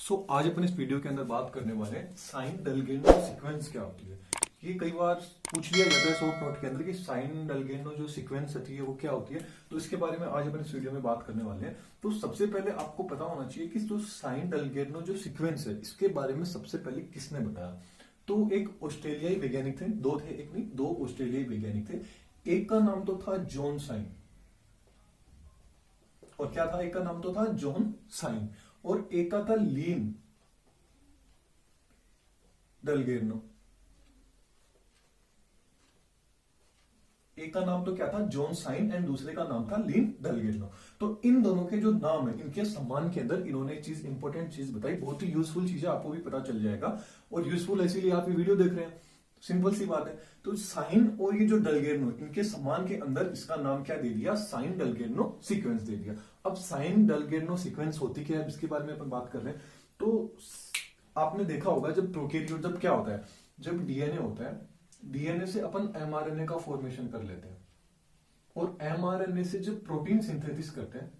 आज अपन इस वीडियो के अंदर बात करने वाले हैं साइन डलगेनो सीक्वेंस क्या होती है। ये कई बार पूछ लिया जाता है शॉर्ट नोट के अंदर कि साइन डलगेनो जो सीक्वेंस होती है वो क्या होती है। तो इसके बारे में आज अपन इस वीडियो में बात करने वाले हैं। तो सबसे पहले आपको पता होना चाहिए कि जो साइन डलगेनो जो सीक्वेंस है इसके बारे में सबसे पहले किसने बताया। तो एक ऑस्ट्रेलियाई वैज्ञानिक थे, दो थे, एक नहीं दो ऑस्ट्रेलियाई वैज्ञानिक थे। एक का नाम तो था जॉन साइन, और क्या था, एक का नाम तो था जॉन साइन और एक का था लीन डलगेनो। एक का नाम तो क्या था, जॉन साइन, एंड दूसरे का नाम था लीन डलगेनो। तो इन दोनों के जो नाम है इनके सम्मान के अंदर इन्होंने चीज इंपॉर्टेंट चीज बताई, बहुत ही यूजफुल चीज है, आपको भी पता चल जाएगा। और यूजफुल इसीलिए आप ये वीडियो देख रहे हैं, सिंपल सी बात है। तो साइन और ये जो डलगेनो इनके सम्मान के अंदर इसका नाम क्या दे दिया, साइन डलगेनो सीक्वेंस दे दिया। अब साइन डलगेनो सीक्वेंस होती क्या है इसके बारे में अपन बात कर रहे हैं। तो आपने देखा होगा जब प्रोकैरियोट, जब क्या होता है, जब डीएनए होता है, डीएनए से अपन एमआरएनए का फॉर्मेशन कर लेते हैं और एमआरएनए से जब प्रोटीन सिंथेसिस करते हैं,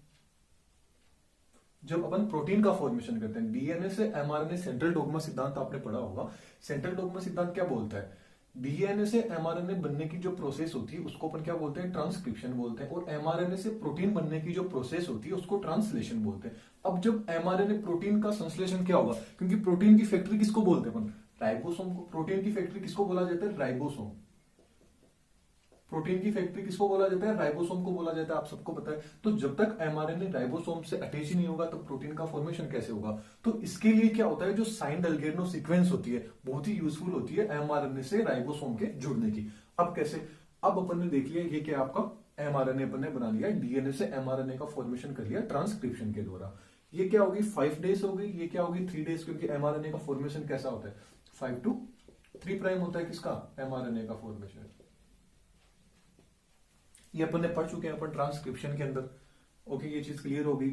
जब अपन प्रोटीन का फॉर्मेशन करते हैं डीएनए से एमआरएनए, सेंट्रल डोग्मा सिद्धांत आपने पढ़ा होगा। सेंट्रल डोग्मा सिद्धांत क्या बोलता है, डीएनए से एमआरएनए बनने की जो प्रोसेस होती है उसको अपन क्या बोलते हैं, ट्रांसक्रिप्शन बोलते हैं। और एमआरएनए से प्रोटीन बनने की जो प्रोसेस होती है उसको ट्रांसलेशन बोलते हैं। अब जब एमआरएनए प्रोटीन का संश्लेषण क्या होगा, क्योंकि प्रोटीन की फैक्ट्री किसको बोलते हैं अपन, राइबोसोम को। प्रोटीन की फैक्ट्री किसको बोला जाता है, राइबोसोम। प्रोटीन की फैक्ट्री किसको बोला जाता है, राइबोसोम को बोला जाता है, आप सबको पता है। तो जब तक एमआरएनए राइबोसोम से अटैच ही नहीं होगा तो प्रोटीन का फॉर्मेशन कैसे होगा। तो इसके लिए क्या होता है, जो साइन डलगेनो सीक्वेंस होती है बहुत ही यूजफुल होती है एमआरएनए से राइबोसोम के जुड़ने की। अब कैसे, अब अपन ने देख लिया ये क्या आपका एमआरएनए अपन ने बना लिया, डीएनए से एमआरएनए का फॉर्मेशन कर लिया ट्रांसक्रिप्शन के द्वारा। ये क्या होगी, 5 डेज हो गई, ये क्या होगी 3 डेज, क्योंकि एमआरएनए का फॉर्मेशन कैसा होता है 5 to 3 प्राइम होता है, किसका, एमआरएनए का फॉर्मेशन। ये अपन ने पढ़ चुके हैं अपन ट्रांसक्रिप्शन के अंदर। ओके, ये चीज क्लियर होगी।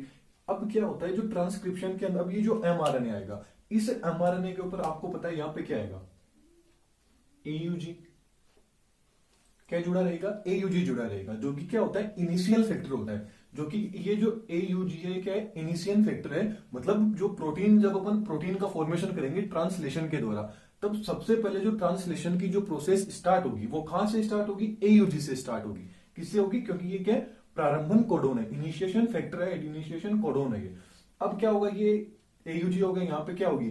अब क्या होता है जो ट्रांसक्रिप्शन के अंदर, अब ये जो एमआरएनए आएगा, इस एमआरएनए के ऊपर आपको पता है यहां पे क्या आएगा, एयूजी। क्या जुड़ा रहेगा, एयूजी जुड़ा रहेगा, जो कि क्या होता है, इनिशियल फैक्टर होता है। जो कि ये जो एयूजी है क्या है, इनिशियल फैक्टर है। मतलब जो प्रोटीन, जब अपन प्रोटीन का फॉर्मेशन करेंगे ट्रांसलेशन के द्वारा, तब सबसे पहले जो ट्रांसलेशन की जो प्रोसेस स्टार्ट होगी वो कहां से स्टार्ट होगी, एयूजी से स्टार्ट होगी। किससे होगी, क्योंकि ये क्या है, प्रारंभन कोडोन है, इनिशिएशन फैक्टर है, इनिशिएशन कोडोन है ये। अब क्या होगा, ये एयूजी होगा, यहाँ पे क्या होगी,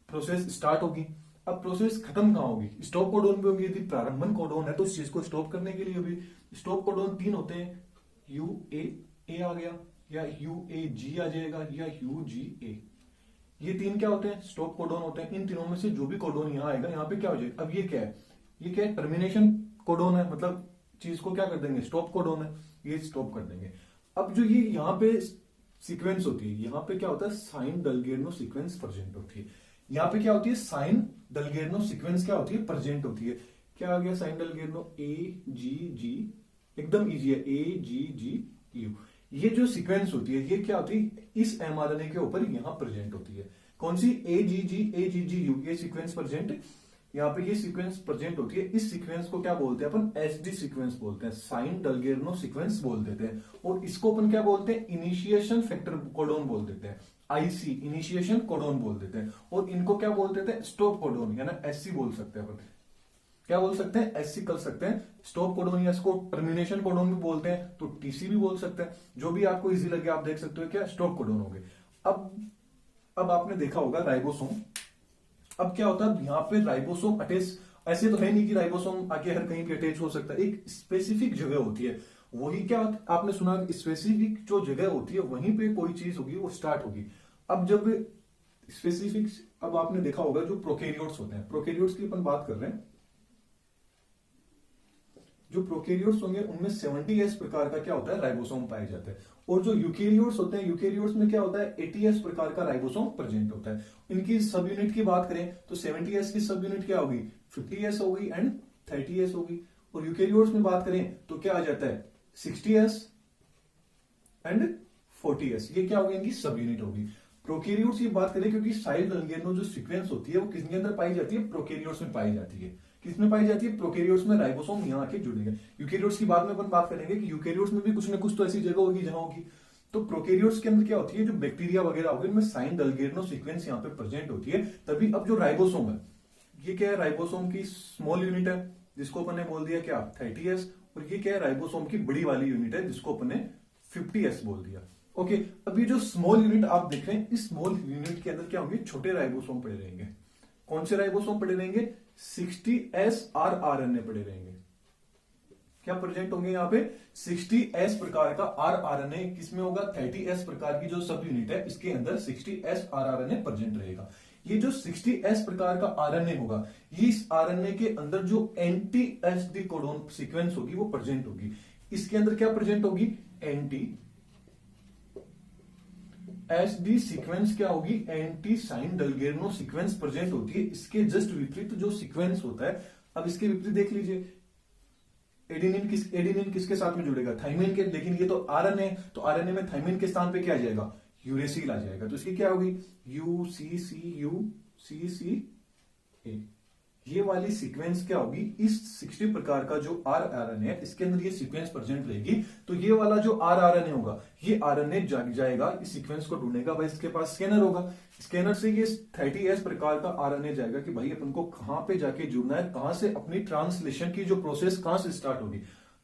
प्रोसेस स्टार्ट होगी। अब प्रोसेस खत्म कहां होगी, स्टॉप कोडोन पे होगी। यदि प्रारंभन कोडोन है तो इस चीज को स्टॉप करने के लिए भी स्टॉप कोडोन 3 होते हैं, UAA आ गया, या UAG आ जाएगा, या UGA। ये 3 क्या होते हैं, स्टॉप कोडोन होते हैं। इन तीनों में से जो भी कोडोन यहाँ आएगा यहाँ पे क्या हो जाएगा। अब ये क्या है, ये क्या है, टर्मिनेशन कोडोन है, मतलब चीज को क्या कर देंगे, स्टॉप कोडोन है, ये स्टॉप कर देंगे। अब जो ये यहाँ पे सीक्वेंस होती है, यहाँ पे क्या होता है, साइन डलगेनो सीक्वेंस प्रेजेंट होती है। यहाँ पे क्या होती है, साइन डलगेनो सीक्वेंस क्या होती है, प्रेजेंट होती है। क्या आ गया, साइन डलगेनो AGG, एकदम इजी है, AGGU। ये जो सीक्वेंस होती है ये क्या होती है, इस एमआरएनए के ऊपर यहां प्रेजेंट होती है। कौन सी, AGGU, ये सीक्वेंस प्रेजेंट, यहाँ पे ये सीक्वेंस प्रेजेंट होती है। इस सीक्वेंस को क्या बोलते हैं अपन, SD सीक्वेंस बोलते हैं, साइन डलगेनो सीक्वेंस बोल देते हैं। और इसको अपन क्या बोलते हैं, इनिशिएशन फैक्टर कोडोन बोल देते हैं, IC, इनिशिएशन कोडोन बोल देते हैं। और इनको क्या बोल देते हैं, स्टॉप कोडोन, यानी SC बोल सकते हैं अपन। क्या बोल सकते हैं, SC कर सकते हैं, स्टॉप कोडोन, या इसको टर्मिनेशन कोडोन भी बोलते हैं, तो TC भी बोल सकते हैं। जो भी आपको इजी लगे आप देख सकते हो, क्या स्टॉप कोडोन हो गए। अब आपने देखा होगा राइबोसोम। अब क्या होता है, यहाँ पे राइबोसोम अटैच, ऐसे तो है नहीं कि राइबोसोम आके हर कहीं भी अटैच हो सकता है, एक स्पेसिफिक जगह होती है। वही क्या आपने सुना, स्पेसिफिक जो जगह होती है वहीं पे कोई चीज होगी वो स्टार्ट होगी। अब जब स्पेसिफिक, अब आपने देखा होगा जो प्रोकैरियोट्स होते हैं, प्रोकैरियोट्स की अपन बात कर रहे हैं, जो प्रोकैरियोट्स होंगे उनमें 70S प्रकार का क्या होता है, राइबोसोम पाए जाते हैं। और जो यूकैरियोट्स होते हैं, यूकैरियोट्स में क्या होता है, 80S प्रकार का राइबोसोम प्रेजेंट होता है। इनकी सब यूनिट की बात करें तो 70S की सब यूनिट क्या होगी, 50S होगी एंड 30S होगी। और यूकैरियोट्स में बात करें तो क्या आ जाता है, 60S एंड 40S, ये क्या होगी, इनकी सब यूनिट होगी। प्रोकैरियोट्स की बात करें, क्योंकि साइन डलगेनो जो सीक्वेंस होती है वो किसके अंदर पाई जाती है, प्रोकैरियोट्स में पाई जाती है। किसमें पाई जाती है, प्रोकैरियोट्स में, राइबोसोम यहाँ आके जुड़ेंगे। यूकैरियोट्स की बाद में अपन बात करेंगे कि यूकैरियोट्स में भी कुछ ना कुछ तो ऐसी जगह होगी जहां होगी। तो प्रोकैरियोट्स के अंदर क्या होती है, जो बैक्टीरिया वगैरह होगी उनमें साइन डलगेरनो सीक्वेंस यहाँ पे प्रेजेंट होती है। तभी अब जो राइबोसोम है, ये क्या है, राइबोसोम की स्मॉल यूनिट है जिसको अपन ने बोल दिया क्या 30S, और ये क्या है, राइबोसोम की बड़ी वाली यूनिट है जिसको अपन ने 50S बोल दिया। ओके, अब ये जो स्मॉल यूनिट आप देख रहे हैं, इस स्मॉल यूनिट के अंदर क्या होंगे, छोटे राइबोसोम पड़े रहेंगे। कौन से राइबोसोम पड़े रहेंगे, 60S rRNA पड़े रहेंगे। क्या प्रेजेंट होंगे यहाँ पे, 60S प्रकार का rRNA किसमें होगा, 30S प्रकार की जो सब यूनिट है इसके अंदर 60S rRNA प्रेजेंट रहेगा। ये जो 60S प्रकार का RNA होगा, ये इस RNA के अंदर जो एंटी एसडी कोडोन सीक्वेंस होगी वो प्रेजेंट होगी। इसके अंदर क्या प्रेजेंट होगी, एंटी एसडी सीक्वेंस क्या होगी, एंटी साइन डलगेरनो सीक्वेंस प्रेजेंट होती है। इसके जस्ट विपरीत जो सीक्वेंस होता है, अब इसके विपरीत देख लीजिए, एडेनिन किसके साथ में जुड़ेगा, थाइमिन के, लेकिन ये तो आरएनए, तो आरएनए में थाइमिन के स्थान पे क्या आ जाएगा, यूरेसिल आ जाएगा। तो इसकी क्या होगी, UCCU ये वाली सीक्वेंस क्या होगी, इस 60 प्रकार का जो आरएनए है इसके अंदर ये सीक्वेंस प्रेजेंट रहेगी। तो ये वाला जो आरएनए होगा, ये आरएनए जाएगा इस सीक्वेंस को ढूंढेगा, भाई इसके पास स्कैनर होगा, स्कैनर से ये 30S प्रकार का आरएनए जाएगा कि भाई अपन को कहां पे जाके जुड़ना है, कहां से अपनी ट्रांसलेशन की जो प्रोसेस कहां से स्टार्ट होगी,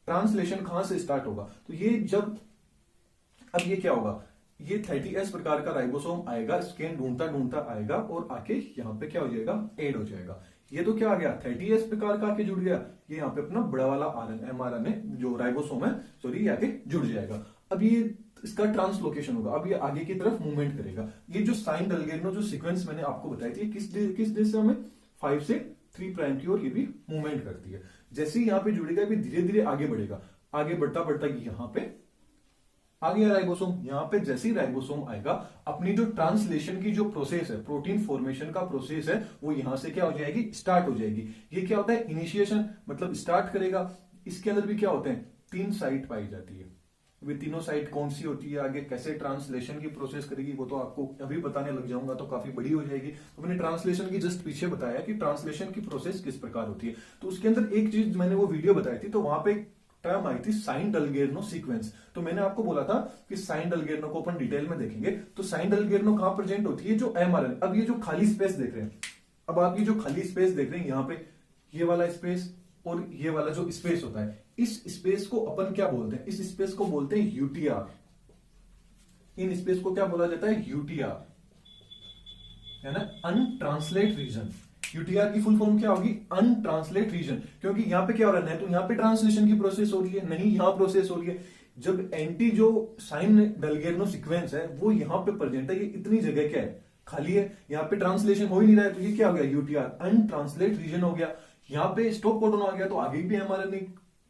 ट्रांसलेशन कहां से स्टार्ट होगा। तो ये जब अब ये क्या होगा, ये 30S प्रकार का राइबोसोम आएगा, स्कैन ढूंढता ढूंढता आएगा और आके यहाँ पे क्या हो जाएगा, एड हो जाएगा। ये तो क्या आ गया, 30S प्रकार का आके जुड़ गया, ये यहाँ पे अपना बड़ा वाला mRNA जो राइबोसोम है, सॉरी, आके जुड़ जाएगा। अब ये इसका ट्रांसलोकेशन होगा, अब ये आगे की तरफ मूवमेंट करेगा। ये जो साइन डलगेरनो जो सीक्वेंस मैंने आपको बताई थी, किस दिशा में, 5 से 3 प्राइम की ओर ये भी मूवमेंट करती है। जैसे ही यहाँ पे जुड़ेगा, ये धीरे धीरे आगे बढ़ेगा, आगे बढ़ता बढ़ता यहाँ पे आ गया राइबोसोम। यहाँ पे जैसे ही राइबोसोम आएगा, अपनी जो ट्रांसलेशन की जो प्रोसेस है, प्रोटीन फॉर्मेशन का प्रोसेस है, वो यहां से क्या हो जाएगी, स्टार्ट हो जाएगी। ये क्या होता है, इनिशिएशन, मतलब स्टार्ट करेगा। इसके अंदर भी क्या होते हैं, 3 साइट पाई जाती है। वे तीनों साइट कौन सी होती है, आगे कैसे ट्रांसलेशन की प्रोसेस करेगी, वो तो आपको अभी बताने लग जाऊंगा तो काफी बड़ी हो जाएगी। तो मैंने ट्रांसलेशन की जस्ट पीछे बताया कि ट्रांसलेशन की प्रोसेस किस प्रकार होती है। तो उसके अंदर एक चीज मैंने वो वीडियो बताई थी, तो वहां पे टर्म आई थी साइन डलगेरनो सीक्वेंस। तो मैंने आपको बोला था कि साइन डलगेरनो को अपन डिटेल में देखेंगे। तो साइन डलगेरनो कहां प्रेजेंट होती है, जो mRNA। अब ये जो खाली स्पेस देख रहे हैं, अब आप ये जो खाली स्पेस देख रहे हैं, यहाँ पे ये वाला स्पेस और ये वाला जो स्पेस होता है, इस स्पेस को अपन क्या बोलते हैं, इस स्पेस को बोलते हैं यूटीआर। इन स्पेस को क्या बोला जाता है, यूटीआर, है ना, अनट्रांसलेट रीजन। यूटीआर की फुल फॉर्म क्या होगी, अनट्रांसलेट रीजन। क्योंकि यहाँ पे क्या हो रहा है, तो यहाँ पे ट्रांसलेशन की प्रोसेस हो रही है, नहीं यहाँ प्रोसेस हो रही है। जब एंटी जो साइन डलगेरनो सीक्वेंस है वो यहाँ पे प्रेजेंट है, ये इतनी जगह क्या है, खाली है, यहाँ पे ट्रांसलेशन हो ही नहीं रहा है, तो ये क्या हो गया, यूटीआर, अनट्रांसलेट रीजन हो गया। यहाँ पे स्टॉप कोडन आ गया, तो आगे भी mRNA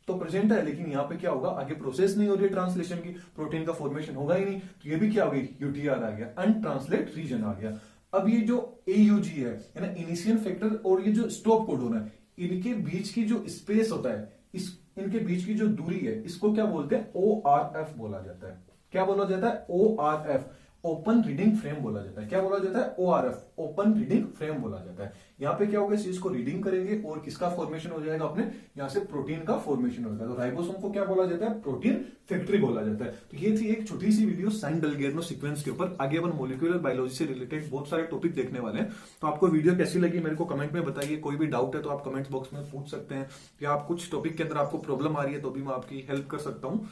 तो प्रेजेंट है, लेकिन यहाँ पे क्या होगा, आगे प्रोसेस नहीं हो रही है ट्रांसलेशन की, प्रोटीन का फॉर्मेशन होगा ही नहीं, तो ये भी क्या हो गई, यूटीआर आ गया, अनट्रांसलेट रीजन आ गया। अब ये जो AUG है ना, इनिशियल फैक्टर, और ये जो स्टॉप कोडन है, इनके बीच की जो स्पेस होता है, इनके बीच की जो दूरी है, इसको क्या बोलते हैं, ORF बोला जाता है। क्या बोला जाता है, ORF, ओपन रीडिंग फ्रेम बोला जाता है। क्या बोला जाता है, ORF, ओपन रीडिंग फ्रेम बोला जाता है। यहाँ पे क्या होगा, इस चीज को रीडिंग करेंगे और किसका फॉर्मेशन हो जाएगा, अपने यहाँ से प्रोटीन का फॉर्मेशन होगा। तो राइबोसोम को क्या बोला जाता है, प्रोटीन फैक्ट्री बोला जाता है। तो ये थी एक छोटी सी वीडियो साइन डलगेरनो सीक्वेंस के ऊपर। आगे अपन मॉलिक्यूलर बायोलॉजी से रिलेटेड बहुत सारे टॉपिक देखने वाले हैं। तो आपको वीडियो कैसी लगी मेरे को कमेंट में बताइए। कोई भी डाउट है तो आप कमेंट बॉक्स में पूछ सकते हैं, या आप कुछ टॉपिक के अंदर आपको प्रॉब्लम आ रही है तो भी मैं आपकी हेल्प कर सकता हूँ,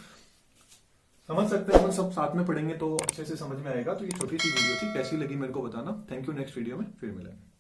समझ सकते हैं। अपन सब साथ में पढ़ेंगे तो अच्छे से समझ में आएगा। तो ये छोटी सी वीडियो थी, कैसी लगी मेरे को बताना। थैंक यू, नेक्स्ट वीडियो में फिर मिलेंगे।